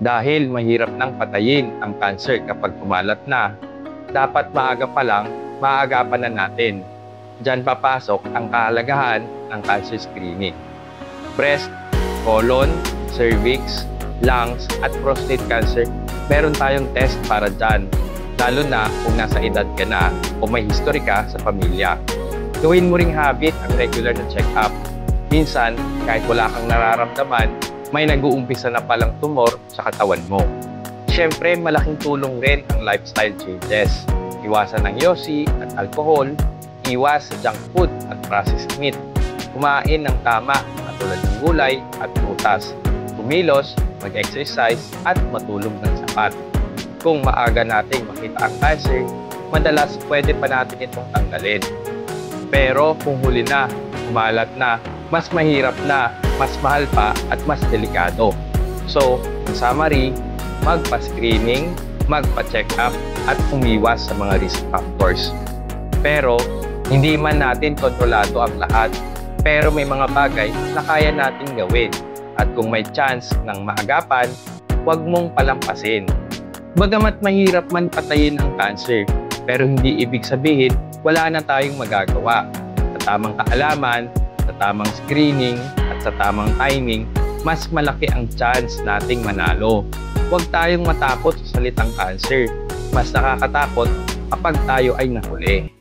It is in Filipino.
Dahil mahirap nang patayin ang cancer kapag kumalat na, dapat maaga pa lang, maagapan na natin. Diyan papasok ang kahalagahan ng cancer screening. Breast, colon, cervix, lungs at prostate cancer, meron tayong test para dyan. Lalo na kung nasa edad ka na o may history ka sa pamilya. Gawin mo ring habit ang regular na check-up. Minsan, kahit wala kang nararamdaman, may nag-uumpisa na palang tumor sa katawan mo. Siyempre, malaking tulong rin ang lifestyle changes. Iwasan ng yosi at alcohol, iwas sa junk food at processed meat, kumain ng tama katulad ng gulay at prutas, kumilos, mag-exercise at matulog ng sapat. Kung maaga nating makita ang cancer, madalas pwede pa natin itong tanggalin. Pero kung huli na, kumalat na, mas mahirap na, mas mahal pa at mas delikado. So, in summary, magpa-screening, magpa-check up at umiwas sa mga risk factors. Pero, hindi man natin kontrolado ang lahat, pero may mga bagay na kaya nating gawin. At kung may chance ng maagapan, huwag mong palampasin. Bagamat mahirap man patayin ang cancer, pero hindi ibig sabihin wala na tayong magagawa. Sa tamang kaalaman, sa tamang screening, at sa tamang timing, mas malaki ang chance nating manalo. Huwag tayong matakot sa salitang cancer. Mas nakakatakot kapag tayo ay nahuli.